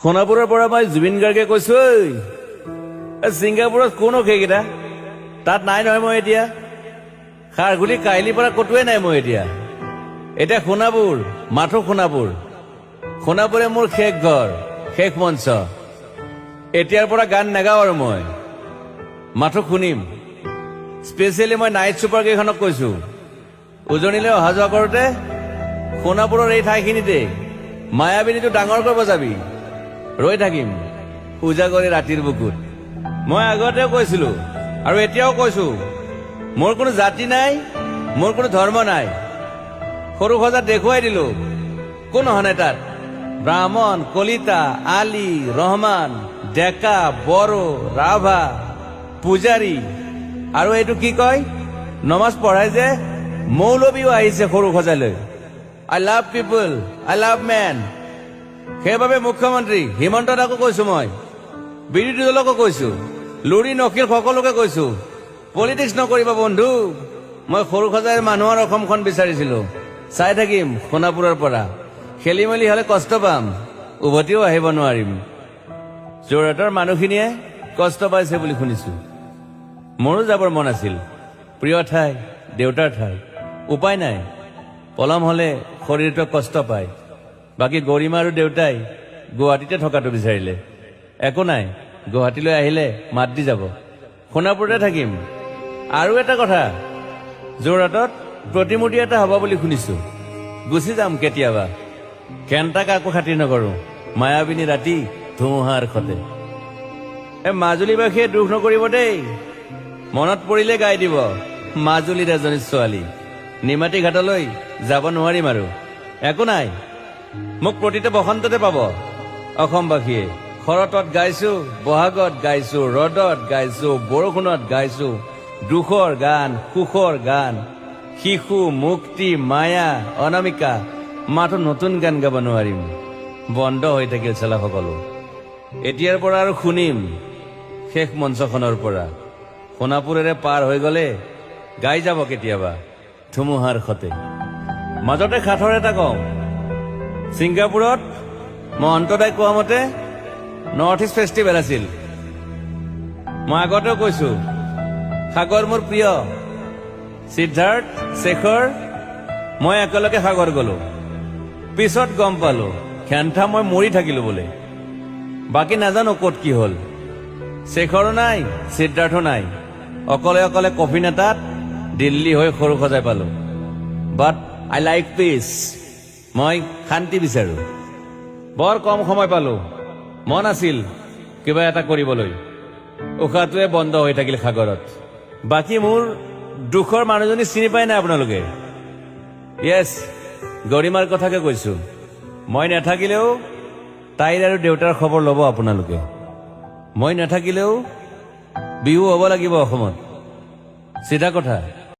সোণাপুৰৰ পৰা মই জুবিন গাৰ্গে কৈছো ছিংগাপুৰত কোন সেইকেইটা তাত নাই নহয় মই এতিয়া খাৰঘুলি কাহিলীৰ পৰা কতোৱে নাই মই এতিয়া সোণাপুৰ মাথো সোণাপুৰে মোৰ শেষ ঘৰ শেষ মঞ্চ এতিয়াৰ পৰা গান নাগাওঁ আৰু মই মাথো শুনিম স্পেচিয়েলি মই নাইট ছুপাৰ কেইখনক কৈছো উজনিলৈ অহা যোৱা কৰোঁতে সোণাপুৰৰ এই ঠাইখিনিতে মায়াবিনীটো ডাঙৰ কৰিব যাবি ৰৈ থাকিম উজাগৰে ৰাতিৰ বুকুত মই আগতেও কৈছিলো আৰু এতিয়াও কৈছো মোৰ কোনো জাতি নাই মোৰ কোনো ধৰ্ম নাই সৰু সজা দেখুৱাই দিলো কোন অহা নাই তাত ব্ৰাহ্মণ কলিতা আলী ৰহমান ডেকা বড়ো ৰাভা পূজাৰী আৰু এইটো কি কয় নমাজ পঢ়াই যে মৌলবীও আহিছে সৰু সজালৈ I love people I love man সেইবাবে মুখ্যমন্ত্ৰী হিমন্ত দাকো কৈছো মই বিৰোধী দলকো কৈছো লুৰি নকিৰ সকলোকে কৈছো পলিটিক্স নকৰিবা বন্ধু মই সৰু সজাই মানুহৰ অসমখন বিচাৰিছিলো চাই থাকিম সোণাপুৰৰ পৰা খেলি মেলি হলে কষ্ট পাম উভতিও আহিব নোৱাৰিম যোৰহাটৰ মানুহখিনিয়ে কষ্ট পাইছে বুলি শুনিছো মোৰো যাবৰ মন আছিল প্ৰিয় ঠাই দেউতাৰ ঠাই উপায় নাই পলম হলে শৰীৰটোৱে কষ্ট পায় বাকী গৰিমা আৰু দেউতাই গুৱাহাটীতে থকাটো বিচাৰিলে একো নাই গুৱাহাটীলৈ আহিলে মাত দি যাব সোণাপুৰতে থাকিম আৰু এটা কথা যোৰহাটত প্ৰতিমূৰ্তি এটা হ'ব বুলি শুনিছো গুচি যাম কেতিয়াবা কেণ্টা কাকো খাতিৰ নকৰো মায়াবিনী ৰাতি ধুমুহাৰ সতে মাজুলীবাসীয়ে দুখ নকৰিব দেই মনত পৰিলে গাই দিব মাজুলীৰ এজনী ছোৱালী নিমাতী ঘাটলৈ যাব নোৱাৰিম আৰু একো নাই মোক প্ৰতিটো বসন্ততে পাব অসমবাসীয়ে শৰতত গাইছো বহাগত গাইছো ৰদত গাইছো বৰষুণত গাইছো দুখৰ গান সুখৰ গান শিশু মুক্তি মায়া অনামিকা মাথো নতুন গান গাব নোৱাৰিম বন্ধ হৈ থাকিল চেলা সকলো এতিয়াৰ পৰা আৰু শুনিম শেষ মঞ্চখনৰ পৰা সোণাপুৰেৰে পাৰ হৈ গলে গাই যাব কেতিয়াবা ধুমুহাৰ সতে মাজতে সাঁথৰ এটা কওঁ ছিংগাপুৰত মহন্তদাই কোৱা মতে নৰ্থ ইষ্ট ফেষ্টিভেল আছিল মই আগতেও কৈছো সাগৰ মোৰ প্ৰিয় সিদ্ধাৰ্থ শেখৰ মই একেলগে সাগৰ গলো পিছত গম পালো খেন্থা মই মৰি থাকিলো বোলে বাকী নাজানো ক'ত কি হল শেখৰো নাই সিদ্ধাৰ্থো নাই অকলে অকলে কফিন এটাত দিল্লী হৈ সৰু সজাই পালো বাট আই লাইক পিচ মই শান্তি বিচাৰো বৰ কম সময় পালো মন আছিল কিবা এটা কৰিবলৈ উশাহটোৱে বন্ধ হৈ থাকিল সাগৰত বাকী মোৰ দুখৰ মানুহজনী চিনি পাই নাই আপোনালোকে য়েছ গৰিমাৰ কথাকে কৈছো মই নাথাকিলেও তাইৰ আৰু দেউতাৰ খবৰ ল'ব আপোনালোকে মই নাথাকিলেও বিহু হ'ব লাগিব অসমত চিধা কথা